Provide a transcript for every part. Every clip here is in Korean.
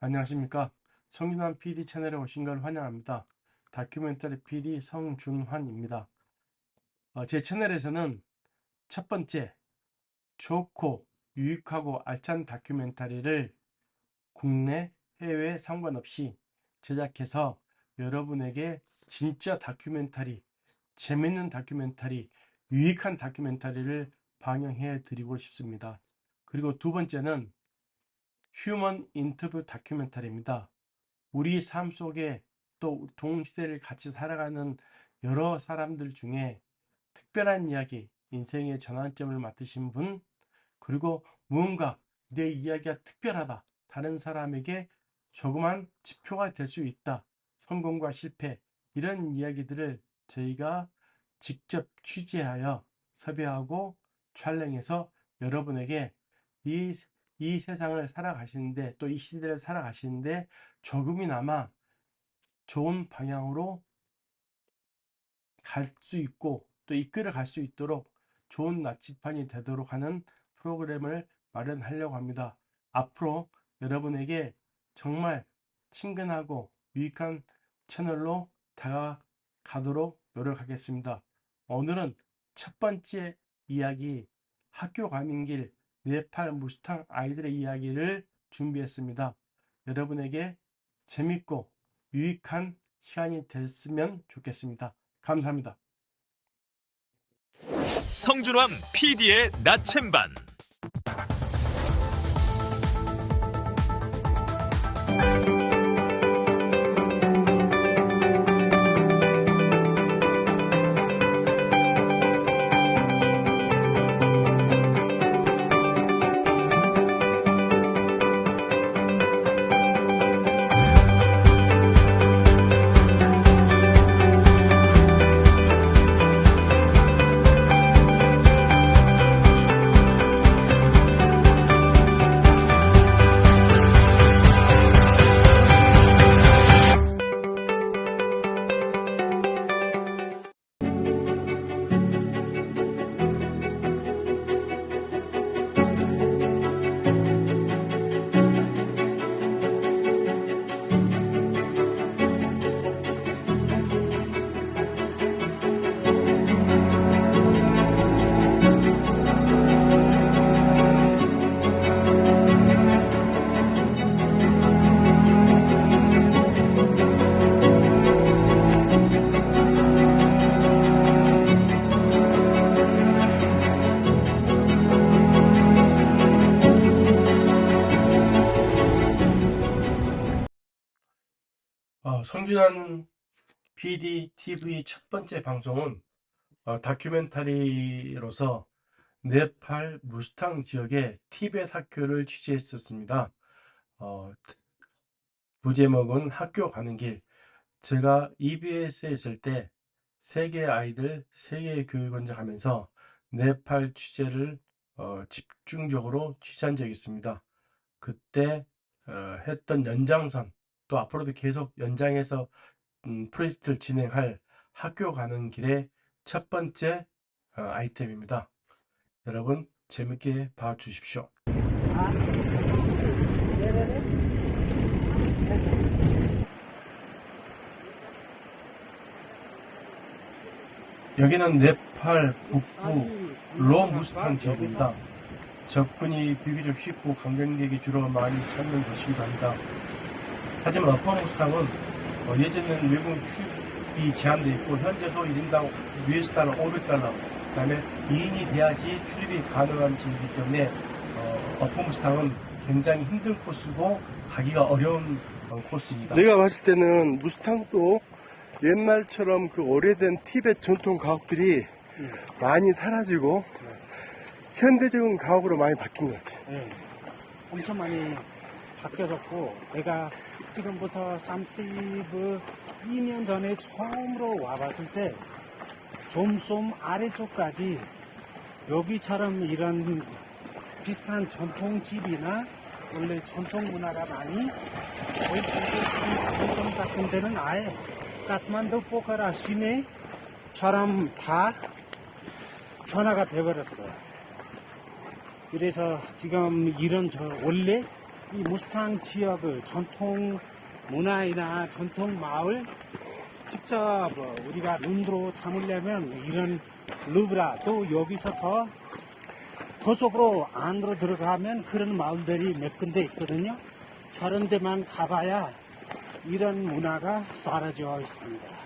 안녕하십니까. 성준환 PD 채널에 오신 걸 환영합니다. 다큐멘터리 PD 성준환입니다. 제 채널에서는 첫 번째, 좋고 유익하고 알찬 다큐멘터리를 국내, 해외 상관없이 제작해서 여러분에게 진짜 다큐멘터리, 재밌는 다큐멘터리, 유익한 다큐멘터리를 방영해 드리고 싶습니다. 그리고 두 번째는 휴먼 인터뷰 다큐멘터리입니다. 우리 삶 속에 또 동시대를 같이 살아가는 여러 사람들 중에 특별한 이야기, 인생의 전환점을 맡으신 분, 그리고 무언가 내 이야기가 특별하다, 다른 사람에게 조그만 지표가 될 수 있다, 성공과 실패, 이런 이야기들을 저희가 직접 취재하여 섭외하고 촬영해서 여러분에게 이 세상을 살아가시는데, 또 이 시대를 살아가시는데 조금이나마 좋은 방향으로 갈 수 있고 또 이끌어 갈 수 있도록 좋은 나침반이 되도록 하는 프로그램을 마련하려고 합니다. 앞으로 여러분에게 정말 친근하고 유익한 채널로 다가가도록 노력하겠습니다. 오늘은 첫 번째 이야기, 학교 가는 길 네팔 무스탕 아이들의 이야기를 준비했습니다. 여러분에게 재밌고 유익한 시간이 됐으면 좋겠습니다. 감사합니다. 성준환 PD의 나침반. 성준환 PD TV 첫 번째 방송은 다큐멘터리로서 네팔 무스탕 지역의 티벳 학교를 취재했었습니다. 부제목은 학교 가는 길. 제가 EBS에 있을 때 세계 아이들 세계 교육 원장하면서 네팔 취재를 집중적으로 취재한 적이 있습니다. 그때 했던 연장선, 또 앞으로도 계속 연장해서 프로젝트를 진행할 학교 가는 길의 첫 번째 아이템입니다. 여러분 재밌게 봐주십시오. 여기는 네팔 북부 로무스탕 지역입니다. 접근이 비교적 쉽고 관광객이 주로 많이 찾는 곳이기도 합니다. 하지만 어퍼무스탕은 예전에는 외국 출입이 제한되어 있고 현재도 1인당 $500, 그 다음에 2인이 돼야지 출입이 가능한 지역이기 때문에 어퍼무스탕은 굉장히 힘든 코스고 가기가 어려운 코스입니다. 내가 봤을 때는 무스탕도 옛날처럼 그 오래된 티벳 전통 가옥들이 많이 사라지고 현대적인 가옥으로 많이 바뀐 것 같아요. 네, 엄청 많이 바뀌어졌고, 내가 지금부터 32년 전에 처음으로 와봤을 때 좀좀 아래쪽까지 여기처럼 이런 비슷한 전통집이나 원래 전통 문화가 많이 거의 전통 같은 데는 아예 카트만두, 포카라, 시내처럼 다 변화가 돼버렸어요. 그래서 지금 이런 원래 이 무스탕 지역의 전통 문화이나 전통 마을 직접 우리가 눈으로 담으려면 이런 루브라 또 여기서 더 속으로 안으로 들어가면 그런 마을들이 몇 군데 있거든요. 저런 데만 가봐야 이런 문화가 사라져 있습니다.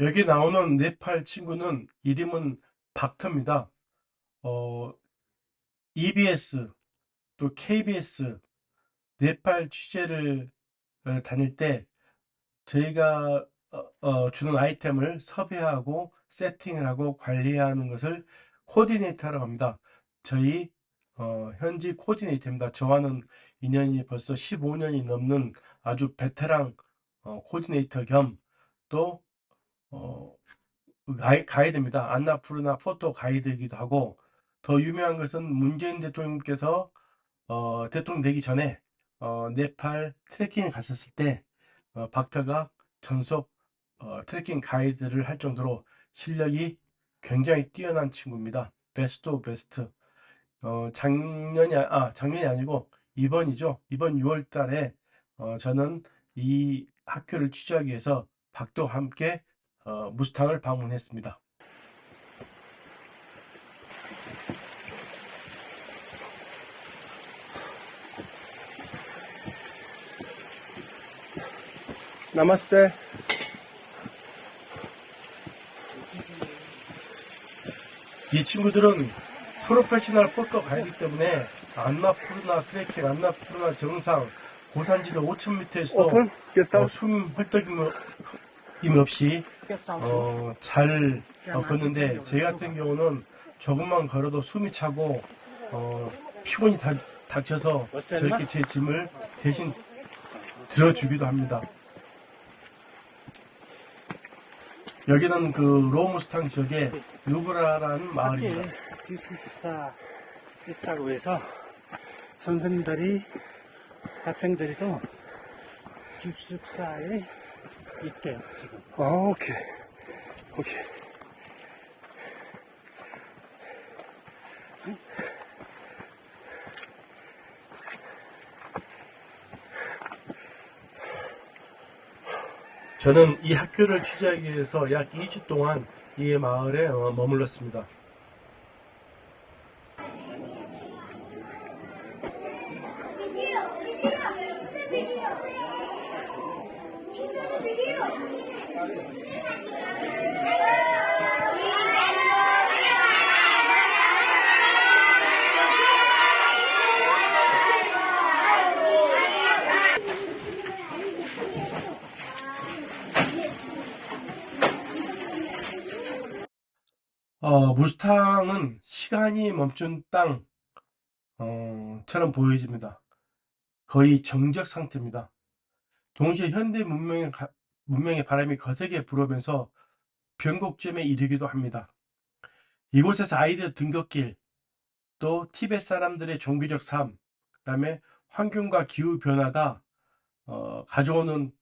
여기 나오는 네팔 친구는 이름은 박터입니다. EBS 또 KBS 네팔 취재를 다닐 때 저희가 주는 아이템을 섭외하고 세팅을 하고 관리하는 것을 코디네이터라고 합니다. 저희 현지 코디네이터입니다. 저와는 인연이 벌써 15년이 넘는 아주 베테랑 코디네이터 겸 또 가이드입니다. 안나푸르나 포토 가이드이기도 하고, 더 유명한 것은 문재인 대통령께서 대통령 되기 전에 네팔 트레킹을 갔었을 때 박터가 전속 트레킹 가이드를 할 정도로 실력이 굉장히 뛰어난 친구입니다. 베스트 오브 베스트. 작년이 아니고 이번이죠. 이번 6월 달에 저는 이 학교를 취재하기 위해서 박도와 함께 무스탕을 방문했습니다. 나마스테. 이 친구들은 프로페셔널 포터 가이드 때문에 안나푸르나 트레킹, 안나푸르나 정상, 고산지도 5,000m에서도 숨 헐떡임 없이 잘 걷는데, 제 같은 경우는 조금만 걸어도 숨이 차고 피곤이 닥쳐서 저렇게 제 짐을 대신 들어주기도 합니다. 여기는 그 로무스탕 지역의 누브라라는 마을입니다. 기숙사 있다고 해서 선생님들이 학생들이도 기숙사에 있대요 지금. 오케이. 저는 이 학교를 취재하기 위해서 약 2주 동안 이 마을에 머물렀습니다. 무스탕은 시간이 멈춘 땅처럼 보여집니다. 거의 정적 상태입니다. 동시에 현대 문명의 바람이 거세게 불어오면서 변곡점에 이르기도 합니다. 이곳에서 아이들 등굣길, 또 티베트 사람들의 종교적 삶, 그 다음에 환경과 기후 변화가 가져오는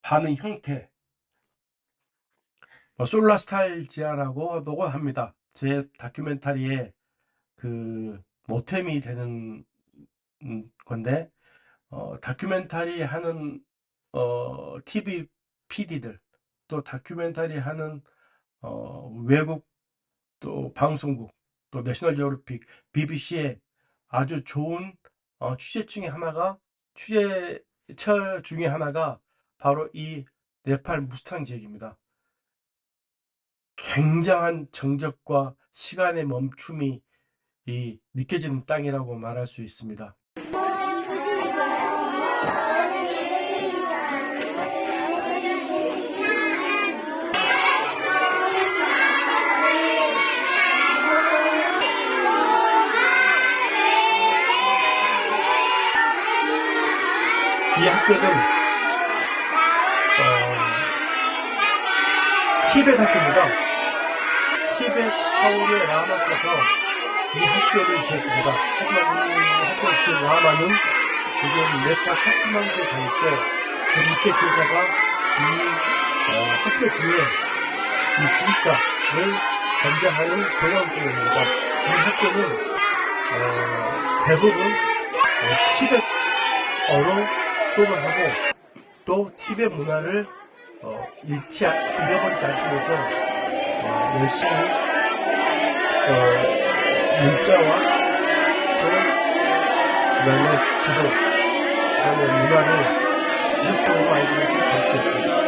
반응 형태, 솔라스탈지아라고 합니다. 제 다큐멘터리에 그 모템이 되는 건데, 다큐멘터리 하는 TV PD들, 또 다큐멘터리 하는 외국 또 방송국, 또 내셔널 지오그래픽, BBC의 아주 좋은 취재처 중에 하나가 바로 이 네팔 무스탕 지역입니다. 굉장한 정적과 시간의 멈춤이 느껴지는 땅이라고 말할 수 있습니다. 이 학교는 티베트 학교입니다. 티베트 서울의 라마께서 이 학교를 지었습니다. 하지만 이 학교를 지은 라마는 지금 네팔 카트만두에 가 있고, 그 밑에 제자가 이 학교 중에 이 기숙사를 관장하는 교양학교입니다. 이 학교는 대부분 티벳어로 수업을 하고 또 티벳 문화를 잃어버리지 않기 위해서 열심히 문자와 또 그다음에 기도, 그다음에 문화를 지속적으로 아이들에게 가르치고 있습니다.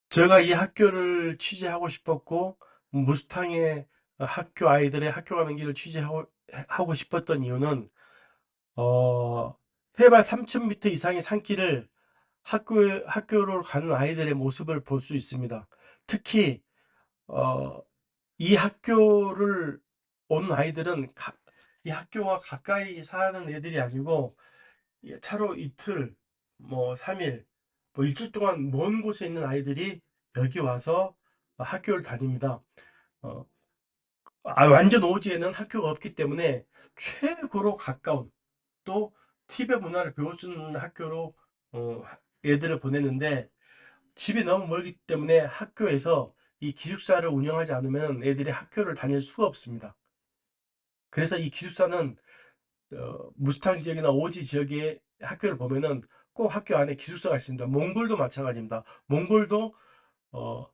제가 이 학교를 취재하고 싶었고 무스탕의 학교 아이들의 학교 가는 길을 취재하고 싶었던 이유는 해발 3,000m 이상의 산길을 학교로 가는 아이들의 모습을 볼 수 있습니다. 특히 이 학교를 온 아이들은 이 학교와 가까이 사는 애들이 아니고 차로 이틀, 뭐 3일, 뭐 일주일 동안 먼 곳에 있는 아이들이 여기 와서 학교를 다닙니다. 완전 오지에는 학교가 없기 때문에 최고로 가까운 또 티베 문화를 배울 수 있는 학교로 애들을 보내는데 집이 너무 멀기 때문에 학교에서 이 기숙사를 운영하지 않으면 애들이 학교를 다닐 수가 없습니다. 그래서 이 기숙사는 무스탕 지역이나 오지 지역의 학교를 보면은 꼭 학교 안에 기숙사가 있습니다. 몽골도 마찬가지입니다. 몽골도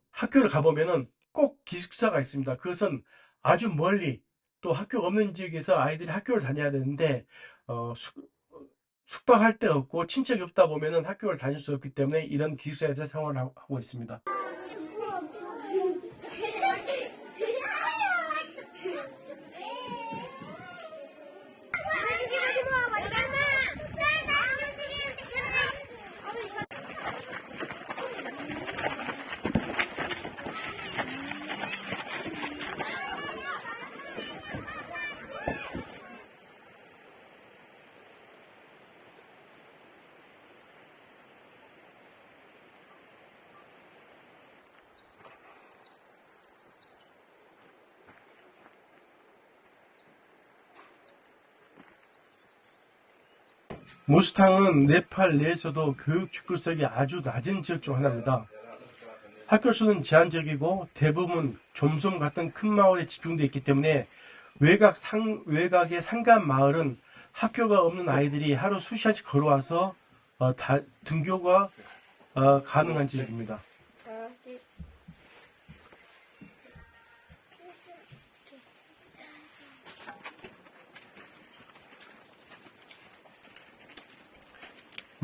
학교를 가보면은 꼭 기숙사가 있습니다. 그것은 아주 멀리 또 학교가 없는 지역에서 아이들이 학교를 다녀야 되는데 숙박할 데 없고 친척이 없다 보면은 학교를 다닐 수 없기 때문에 이런 기숙사에서 생활을 하고 있습니다. 무스탕은 네팔 내에서도 교육 접근성이 아주 낮은 지역 중 하나입니다. 학교 수는 제한적이고 대부분 좀섬 같은 큰 마을에 집중되어 있기 때문에 외곽의 산간 마을은 학교가 없는 아이들이 하루 수시간씩 걸어와서 등교가 가능한 지역입니다.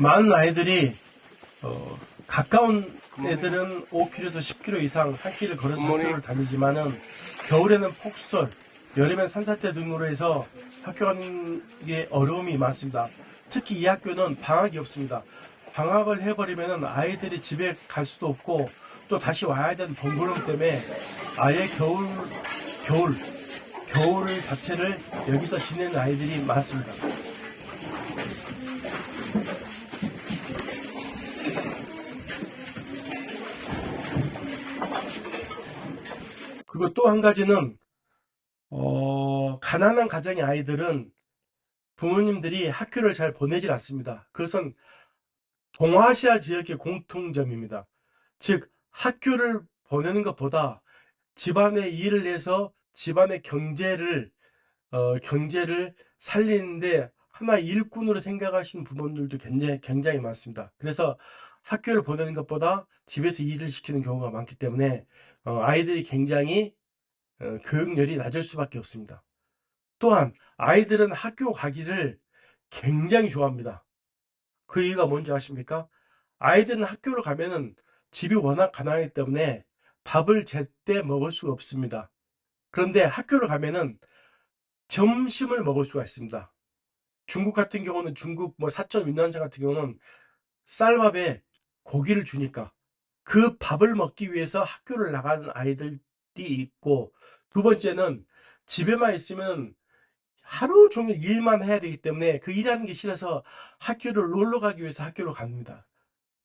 많은 아이들이 가까운 애들은 5km, 10km 이상 한 끼를 걸어서 학교를 다니지만은 겨울에는 폭설, 여름엔 산사태 등으로 해서 학교 가는 게 어려움이 많습니다. 특히 이 학교는 방학이 없습니다. 방학을 해버리면은 아이들이 집에 갈 수도 없고 또 다시 와야 되는 번거로움 때문에 아예 겨울 자체를 여기서 지내는 아이들이 많습니다. 그리고 또 한 가지는 가난한 가정의 아이들은 부모님들이 학교를 잘 보내질 않습니다. 그것은 동아시아 지역의 공통점입니다. 즉 학교를 보내는 것보다 집안의 일을 해서 집안의 경제를 살리는데 하나의 일꾼으로 생각하시는 부모님들도 굉장히 많습니다. 그래서 학교를 보내는 것보다 집에서 일을 시키는 경우가 많기 때문에 아이들이 굉장히 교육열이 낮을 수밖에 없습니다. 또한 아이들은 학교 가기를 굉장히 좋아합니다. 그 이유가 뭔지 아십니까? 아이들은 학교를 가면은 집이 워낙 가난하기 때문에 밥을 제때 먹을 수가 없습니다. 그런데 학교를 가면은 점심을 먹을 수가 있습니다. 중국 같은 경우는 중국 사천云南사 같은 경우는 쌀밥에 고기를 주니까 그 밥을 먹기 위해서 학교를 나가는 아이들이 있고, 두 번째는 집에만 있으면 하루 종일 일만 해야 되기 때문에 그 일하는 게 싫어서 학교를 놀러 가기 위해서 학교로 갑니다.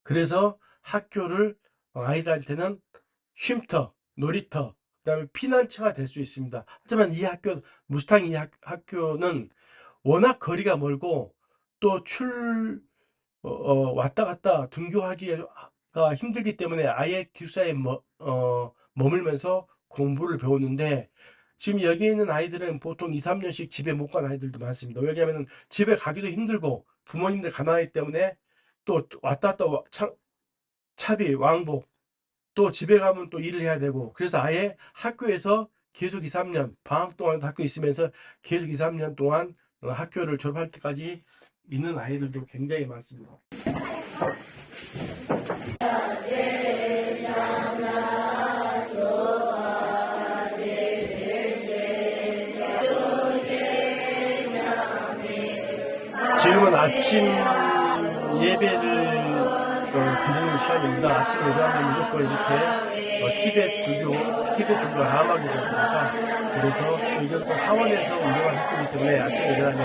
그래서 학교를 아이들한테는 쉼터, 놀이터, 그다음에 피난처가 될 수 있습니다. 하지만 이 학교, 무스탕 이 학교는 워낙 거리가 멀고 또 왔다 갔다 등교하기가 힘들기 때문에 아예 기숙사에 머물면서 공부를 배우는데 지금 여기 있는 아이들은 보통 2, 3년씩 집에 못 가는 아이들도 많습니다. 왜냐하면 집에 가기도 힘들고 부모님들 가난하기 때문에 또 왔다 갔다 차비, 왕복, 또 집에 가면 또 일을 해야 되고 그래서 아예 학교에서 계속 2, 3년 방학 동안 학교에 있으면서 계속 2, 3년 동안 학교를 졸업할 때까지 있는 아이들도 굉장히 많습니다. 지금은 아침 예배를 드리는 시간입니다. 아침 예배하면 무조건 이렇게 티베트 종교가 ram하게 되었습니다. 그래서 이건 또 사원에서 운영한 학교이기 때문에 아침 예배하면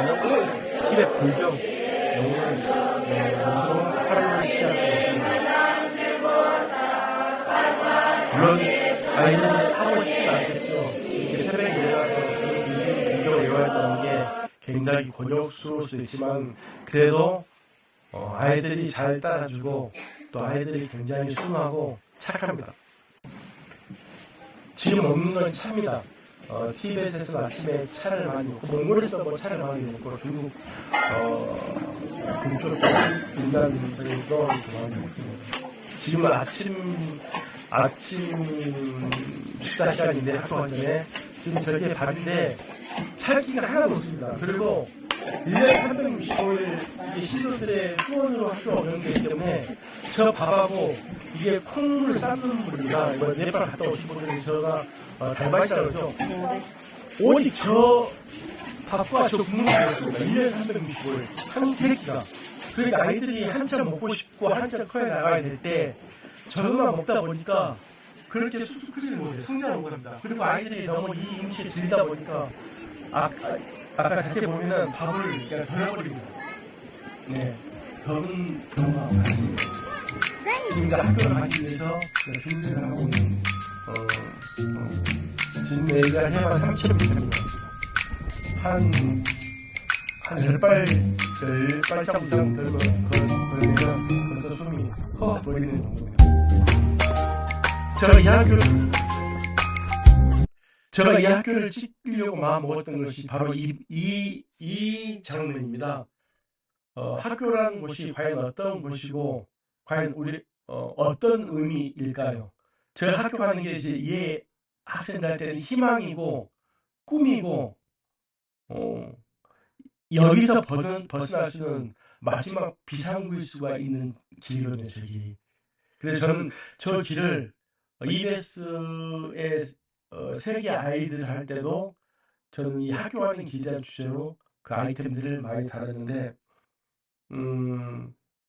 티베트 불교 영어는 무서운 하루를 시작하고 있습니다. 물론 아이들이 하고 싶지 않겠죠. 이렇게 새벽에 일어나서 불교 외워야 한다는 게 굉장히 곤욕스러울 수도 있지만 그래도 아이들이 잘 따라주고 또 아이들이 굉장히 순하고 착합니다. 지금 먹는 건 차입니다. 티베트에서는 아침에 차를 많이 먹고 몽골에서 뭐 차를 많이 먹고 중국 북쪽 인단 지역에서 많이 먹습니다. 지금은 아침 식사 시간인데 학교 가기 전에 지금 저기에 밥인데 찰기가 하나도 없습니다. 그리고 1년 365일 이게 신도들의 후원으로 학교가 운영되기 때문에 저 밥하고 이게 콩을 삶는 물입니다. 이거 네팔 갔다 오신 분들이 저가 달바시라고 그러죠. 오직 저 밥과 저 국물이 되었습니다. 1년 365일 삼세끼가. 그러니까 아이들이 한참 먹고 싶고 한참 커야 나가야 될 때 저것만 먹다 보니까 그렇게 쑥쑥 크지를 못해요. 성장을 못합니다. 그리고 아이들이 너무 이 음식에 질리다 보니까 아까 자세히 보면은 밥을 그냥 덜어버립니다. 네, 덜은 경우가 많습니다. 지금 이제 학교를 가기 위해서 준비를 하고 있는 지금 내가 해만 3,000m입니다. 한 10발짝 이상 걸리면 벌써 숨이 헉 돌리는 정도입니다. 제가 이 학교를 찍으려고 마음먹었던 것이 바로 이 장면입니다. 학교라는 곳이 과연 어떤 곳이고, 과연 어떤 의미일까요? 제가 학교 가는 게 이제 이 학생들한테는 희망이고, 꿈이고, 여기서 벗어날 수 있는 마지막 비상구일 수가 있는 길이거든요, 저 길이. 그래서 저는 저 길을 EBS의 세계 아이들 할 때도 저는 이 학교 가는 길이라는 주제로 그 아이템들을 많이 다뤘는데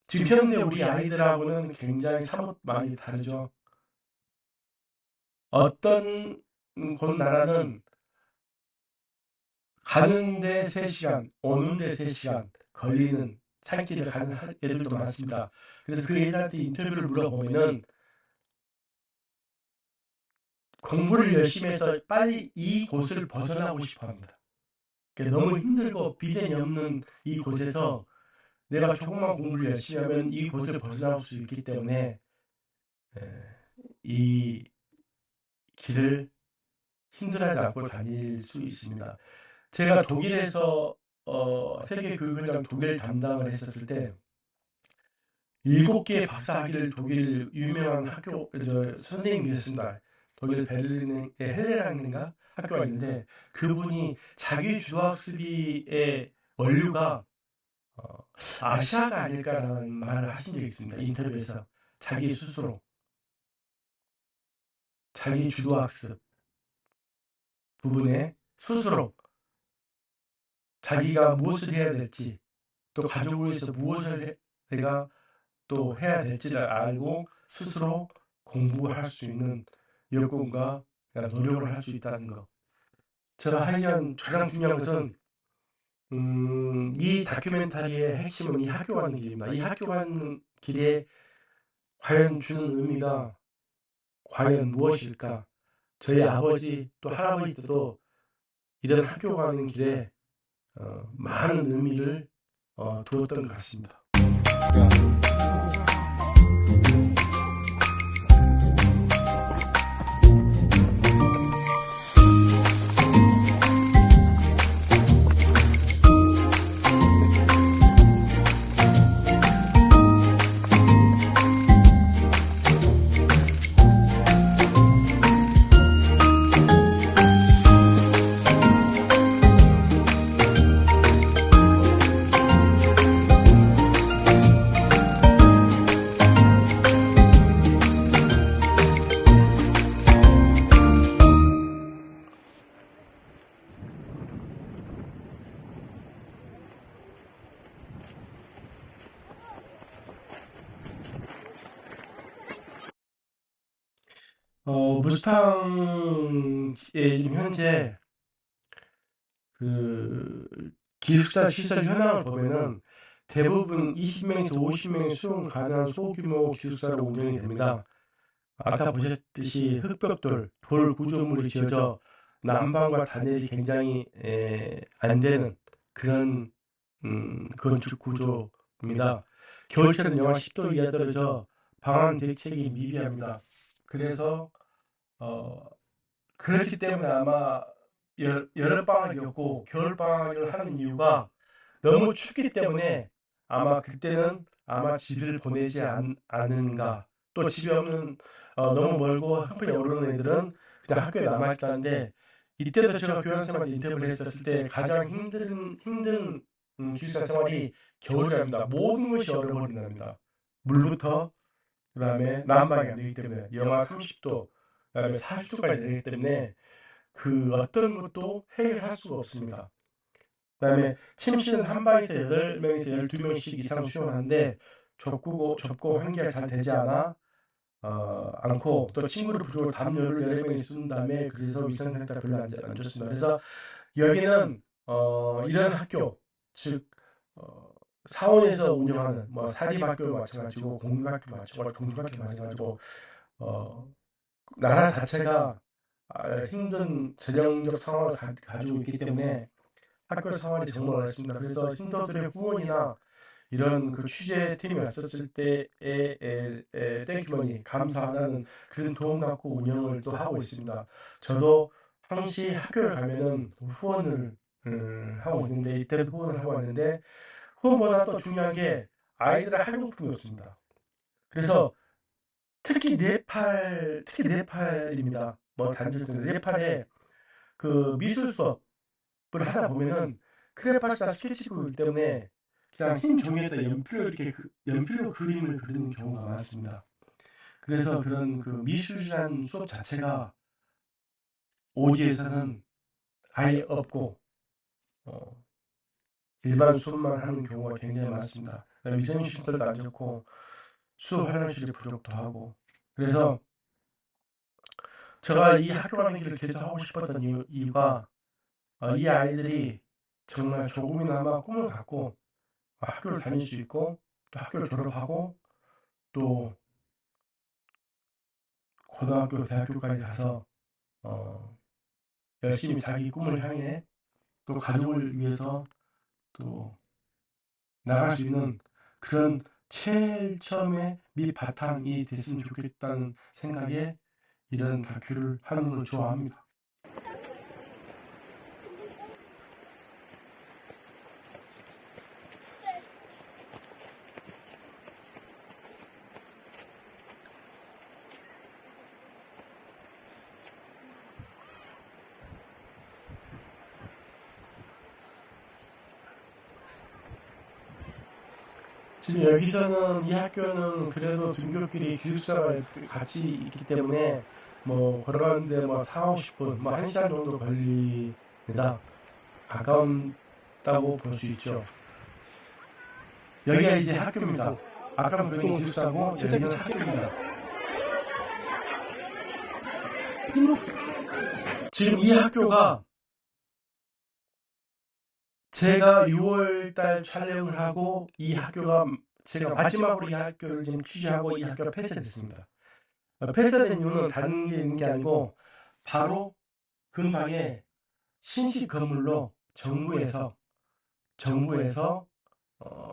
지금 현대 우리 아이들하고는 굉장히 사뭇 많이 다르죠. 어떤 곳 나라는 가는데 3시간, 오는데 3시간 걸리는 산길을 가는 애들도 많습니다. 그래서 그 애들한테 인터뷰를 물어보면은 공부를 열심히 해서 빨리 이 곳을 벗어나고 싶어 합니다. 그러니까 너무 힘들고 비전이 없는 이 곳에서 내가 조금만 공부를 열심히 하면 이 곳을 벗어날 수 있기 때문에 이 길을 힘들어하지 않고 다닐 수 있습니다. 제가 독일에서 세계교육원장 독일 담당을 했었을 때 7개의 박사학위를 독일 유명한 학교 선생님이 계셨습니다. 독일 베를린의 헬레랑인가 학교가 있는데 그분이 자기 주도학습의 원료가 아시아가 아닐까라는 말을 하신 적이 있습니다. 인터뷰에서 자기 스스로 자기 주도학습 부분에 스스로 자기가 무엇을 해야 될지 또 가족을 위해서 무엇을 내가 또 해야 될지를 알고 스스로 공부할 수 있는 여건과 노력을 할 수 있다는 것. 제가 하기엔 가장 중요한 것은 이 다큐멘터리의 핵심은 이 학교 가는 길입니다. 이 학교 가는 길에 과연 주는 의미가 과연 무엇일까? 저희 아버지 또 할아버지 때도 이런 학교 가는 길에 많은 의미를 두었던 것 같습니다. 무스탕에 지금 현재 그 기숙사 시설 현황을 보면은 대부분 20명에서 50명의 수용 가능한 소규모 기숙사로 운영이 됩니다. 아까 보셨듯이 흙벽돌, 돌 구조물이 지어져 난방과 단열이 굉장히 안 되는 그런 건축 구조입니다. 겨울철은 영하 10도 이하 떨어져 방한 대책이 미비합니다. 그래서 그렇기 때문에 아마 여름방학이었고 겨울방학을 하는 이유가 너무 춥기 때문에 아마 그때는 아마 집을 보내지 않은가. 또 집이 없는 너무 멀고 형편이 어려운 애들은 그냥 학교에 남아있기도 한데 이때도 제가 교양생활때 인터뷰를 했었을 때 가장 힘든 기숙사 생활이 겨울이랍니다. 모든 것이 얼어버린답니다. 물부터 그다음에 난방이 안 되기 때문에 영하 30도 그다음에 40도까지 되기 때문에 그 어떤 것도 해결할 수가 없습니다. 그다음에 침실은 한 방에서 8명에서 12명씩 이상 수용하는데 좁고 환기가 잘 되지 않고 또 친구를 부르고 담요를 여러 명이 쓴 다음에 그래서 위생 상태가 별로 안 좋습니다. 그래서 여기는 이런 학교 즉 사원에서 운영하는 뭐 사립학교 마찬가지고 공립학교 마찬가지고 나라 자체가 힘든 재정적 상황을 가지고 있기 때문에 학교 생활이 정말 어렵습니다. 그래서 신도들의 후원이나 이런 그 취재팀이 왔었을 때의 땡큐머니 감사하는 그런 도움 갖고 운영을 또 하고 있습니다. 저도 항시 학교를 가면은 후원을 하고 있는데 이때도 후원을 하고 왔는데 후원보다 또 중요한 게 아이들의 학용품이었습니다. 그래서 특히 네팔입니다. 뭐 단적으로 네팔에 그 미술 수업을 하다 보면은 크레파스나 스케치북이기 때문에 그냥 흰 종이에다 연필로 그림을 그리는 경우가 많습니다. 그래서 그런 그 미술이라는 수업 자체가 오지에서는 아예 없고 일반 수업만 하는 경우가 굉장히 많습니다. 위생시설도 안 좋고 수업 화장실이 부족도 하고 그래서 제가 이 학교 가는 길을 계속 하고 싶었던 이유가 이 아이들이 정말 조금이나마 꿈을 갖고 학교를 다닐 수 있고 또 학교를 졸업하고 또 고등학교, 대학교까지 가서 열심히 자기 꿈을 향해 또 가족을 위해서 또 나갈 수 있는 그런 최첨의 밑바탕이 됐으면 좋겠다는 생각에 이런 다큐를 하는 걸 좋아합니다. 지금 여기서는 이 학교는 그래도 등교길이 기숙사가 같이 있기 때문에 뭐 걸어가는데 뭐 4, 50분, 뭐 1시간 정도 걸립니다. 가까웠다고 볼 수 있죠. 여기가 이제 학교입니다. 아까는 보이는 기숙사고 여기는 학교입니다. 지금 이 학교가 제가 6월달 촬영을 하고 이 학교가 제가 마지막으로 이 학교를 지금 취재하고 이 학교가 폐쇄됐습니다. 폐쇄된 이유는 다른 게 있는 게 아니고 바로 근방에 신식 건물로 정부에서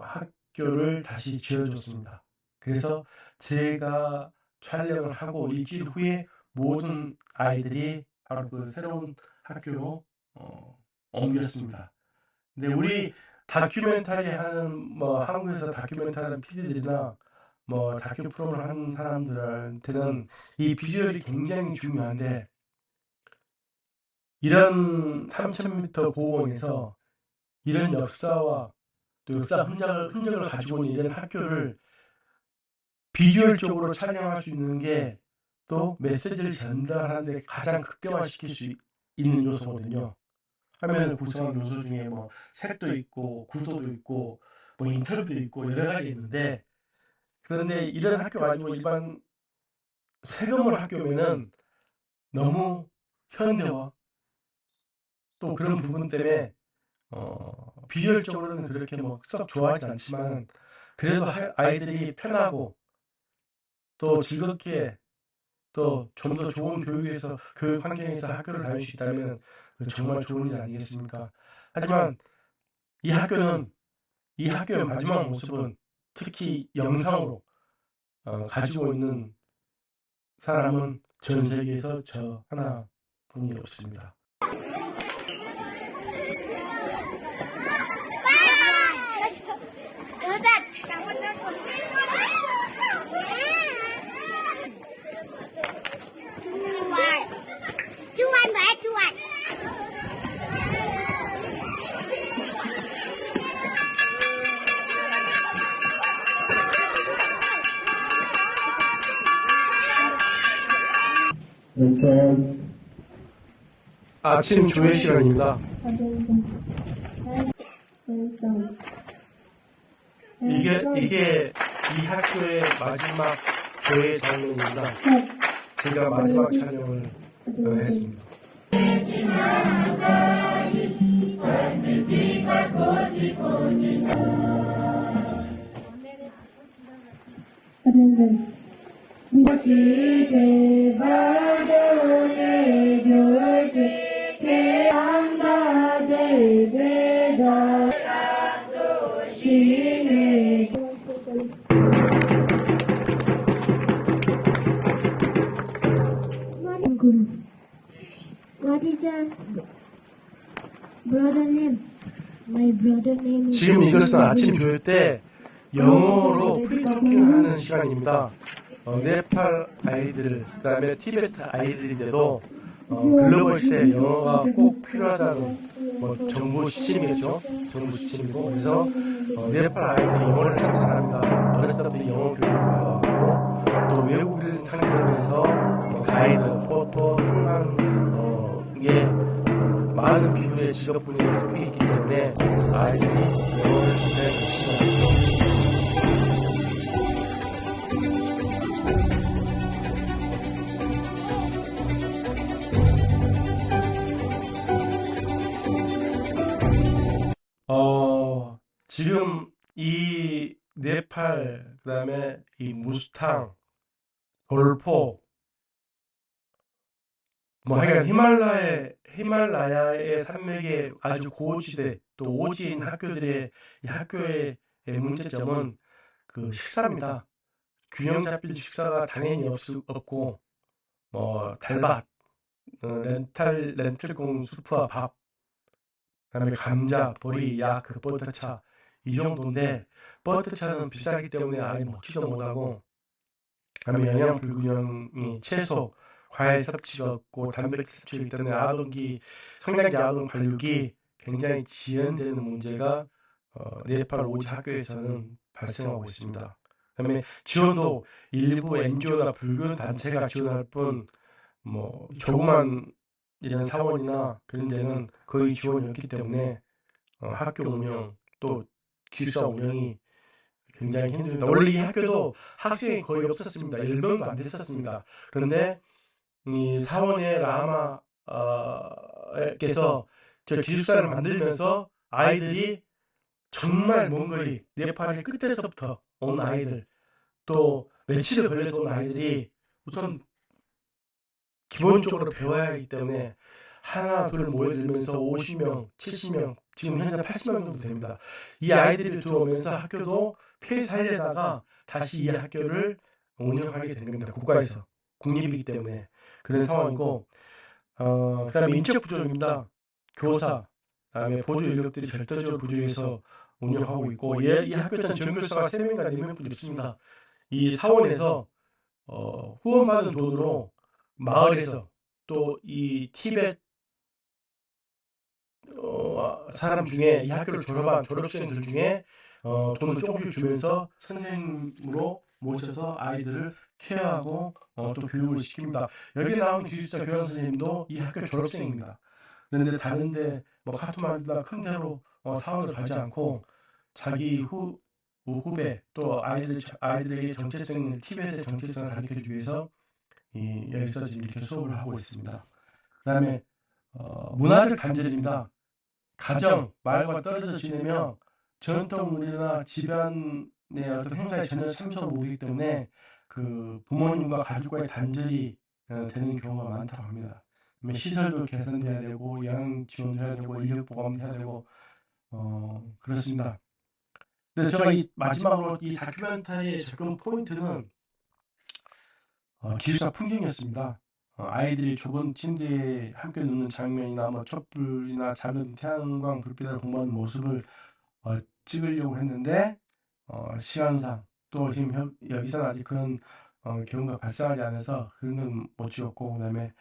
학교를 다시 지어줬습니다. 그래서 제가 촬영을 하고 일주일 후에 모든 아이들이 바로 그 새로운 학교로 옮겼습니다. 근데 우리 다큐멘터리 하는 뭐 한국에서 다큐멘터리 하는 PD들이나 뭐 다큐 프로그램 하는 사람들한테는 이 비주얼이 굉장히 중요한데 이런 3,000m 고원에서 이런 역사와 또 역사 흔적을 가지고 있는 이런 학교를 비주얼적으로 촬영할 수 있는 게 또 메시지를 전달하는 데 가장 극대화시킬 수 있는 요소거든요. 화면을 구성한 요소 중에 뭐 색도 있고 구도도 있고 뭐 인터뷰도 있고 여러 가지 있는데 그런데 이런 학교가 아니고 일반 세금을 학교면은 너무 현대화 또 그런 부분 때문에 비주얼적으로는 그렇게 뭐 썩 좋아하지 않지만 그래도 아이들이 편하고 또 즐겁게 또 좀 더 좋은 교육 환경에서 학교를 다닐 수 있다면 정말 좋은 일 아니겠습니까? 하지만 이 학교의 마지막 모습은 특히 영상으로 가지고 있는 사람은 전 세계에서 저 하나뿐이 없습니다. 아침 조회 시간입니다. 이게 이 학교의 마지막 조회 장면입니다. 제가 마지막 촬영을 했습니다. What is your brother name? My brother name is. 지금 이것은 아침 조회 때 영어로 프리토킹을 하는 시간입니다. 네팔 아이들, 그 다음에 티베트 아이들인데도 글로벌 시대에 영어가 꼭 필요하다는 뭐 정부 지침이겠죠. 정부 지침이고 그래서 네팔 아이들이 영어를 참 잘합니다. 어렸을 때부터 영어 교육을 받아왔고 또 외국인을 상대로 뭐 가이드, 포토, 흥한 게 많은 비율의 직업 분야에 속해 있기 때문에 아이들이 영어를 굉장히 열심히 합니다. 지금 이 네팔, 그 다음에 이 무스탕, 돌포, 뭐 하여간 히말라야의 산맥의 아주 고지대 또 오지인 학교들의 이 학교의 문제점은 그 식사입니다. 균형 잡힌 식사가 당연히 없고 뭐 달밭, 렌틀콩 수프와 밥, 그다음에 감자, 보리, 야크, 버터차 이 정도인데 버터차는 비싸기 때문에 아예 먹지도 못하고 그다음에 영양 불균형이 채소, 과일 섭취가 없고 단백질 섭취가 있기 때문에 성장기 아동 발육이 굉장히 지연되는 문제가 네팔 오지 학교에서는 발생하고 있습니다. 그다음에 지원도 일부 NGO나 불교 단체가 지원할 뿐 뭐 조그만 이런 사원이나 그런 데는 거의 지원이 없기 때문에 학교 운영 또 기숙사 운영이 굉장히 힘듭니다. 원래 이 학교도 학생이 거의 없었습니다. 10명도 안 됐었습니다. 그런데 이 사원의 라마께서 저 기숙사를 만들면서 아이들이 정말 먼 거리, 네팔의 끝에서부터 온 아이들, 또 며칠을 걸려서 온 아이들이 우선 기본적으로 배워야 하기 때문에 하나 둘 모여들면서 50명, 70명, 지금 현재 80명 정도 됩니다. 이 아이들이 들어오면서 학교도 폐쇄하려다가 다시 이 학교를 운영하게 된 겁니다. 국가에서. 국립이기 때문에 그런 상황이고, 그 다음에 인적 부족입니다. 교사, 그다음에 보조 인력들이 절대적으로 부족해서 운영하고 있고, 이 학교 전교사가 3명인가 4명뿐이 없습니다. 이 사원에서 후원받은 돈으로 마을에서 또 이 티벳 사람 중에 이 학교를 졸업한 졸업생들 중에 돈을 조금씩 주면서 선생님으로 모셔서 아이들을 케어하고 또 교육을 시킵니다. 여기 나온 기숙사 교장 선생님도 이 학교 졸업생입니다. 그런데 다른데 뭐 카투만두나 큰 데로 사원을 가지 않고 자기 후배 또 아이들에게 정체성, 티벳의 정체성을 가르쳐주기 위해서 여기서 지금 이렇게 수업을 하고 있습니다. 그 다음에 문화적 단절입니다. 가정, 마을과 떨어져 지내며 전통 문화나 집안의 어떤 행사에 전혀 참석을 못하기 때문에 그 부모님과 가족과의 단절이 되는 경우가 많다고 합니다. 시설도 개선돼야 되고 영양 지원도 해야 되고 인력 보강도 해야 되고 그렇습니다. 근데 제가 이 마지막으로 이 다큐멘터리의 접근 포인트는 기숙사 풍경이었습니다. 아이들이 좁은 침대에 함께 눕는 장면이나 뭐 촛불이나 작은 태양광 불빛 아래 공부하는 모습을 찍으려고 했는데 시간상 또 지금 여기서는 아직 그런 경우가 발생하지 않아서 그런 건 못 찍었고, 그다음에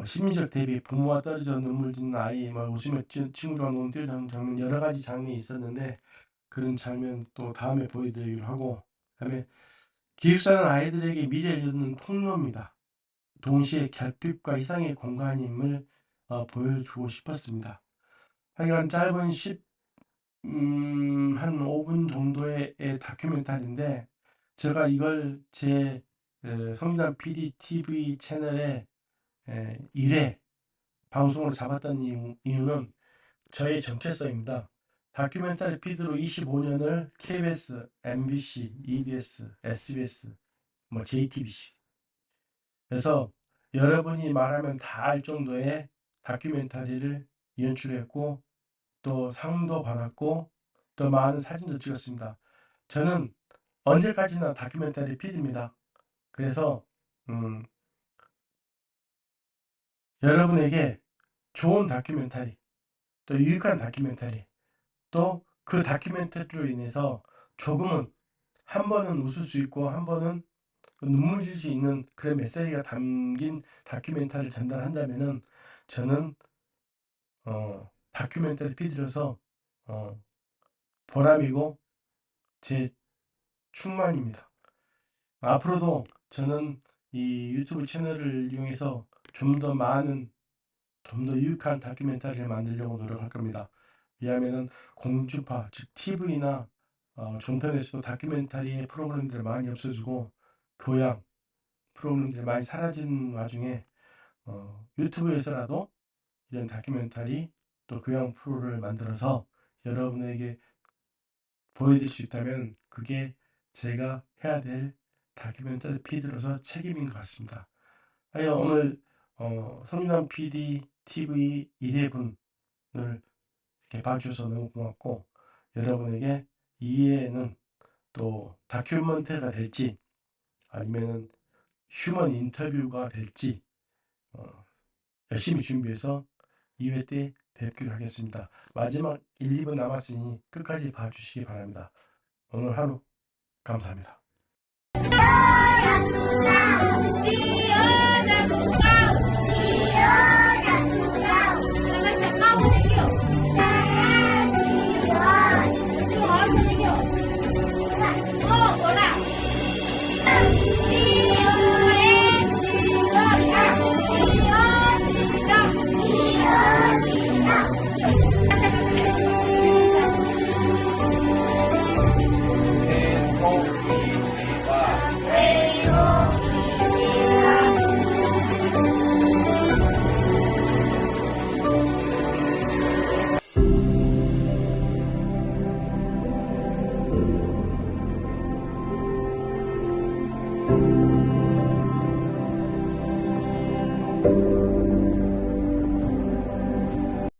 심리적 대비, 부모와 떨어져 눈물 짓는 아이, 뭐 웃으며 친구들과 노는 뛰어노는 장면, 여러 가지 장면이 있었는데 그런 장면 또 다음에 보여드리기로 하고, 그다음에 기숙사는 아이들에게 미래를 여는 통로입니다. 동시에 결핍과 희망의 공간임을 보여주고 싶었습니다. 하여간 짧은 한 5분 정도의 다큐멘터리인데 제가 이걸 제 성진환 PD TV 채널에 1회 방송으로 잡았던 이유는 저의 정체성입니다. 다큐멘터리 피드로 25년을 KBS, MBC, EBS, SBS, 뭐 JTBC 그래서 여러분이 말하면 다 알 정도의 다큐멘터리를 연출했고 또 상도 받았고 또 많은 사진도 찍었습니다. 저는 언제까지나 다큐멘터리 PD입니다. 그래서 여러분에게 좋은 다큐멘터리, 또 유익한 다큐멘터리, 또 그 다큐멘터리로 인해서 조금은 한 번은 웃을 수 있고 한 번은 눈물 질 수 있는 그런 메시지가 담긴 다큐멘터리를 전달한다면은 저는 다큐멘터리 PD로서 보람이고 제 충만입니다. 앞으로도 저는 이 유튜브 채널을 이용해서 좀 더 많은, 좀 더 유익한 다큐멘터리를 만들려고 노력할 겁니다. 왜냐하면 공주파, 즉 TV나 종편에서도 다큐멘터리의 프로그램들이 많이 없어지고 교양 프로그램들이 많이 사라진 와중에 유튜브에서라도 이런 다큐멘터리 또 교양 프로를 만들어서 여러분에게 보여드릴 수 있다면 그게 제가 해야 될 다큐멘터리 PD로서 책임인 것 같습니다. 오늘 성진환 PD TV 1회분을 이렇게 봐주셔서 너무 고맙고, 여러분에게 이해는 또 다큐멘터리가 될지 아니면은 휴먼 인터뷰가 될지 열심히 준비해서 2회 때 뵙기로 하겠습니다. 마지막 1, 2분 남았으니 끝까지 봐주시기 바랍니다. 오늘 하루 감사합니다. Khadija.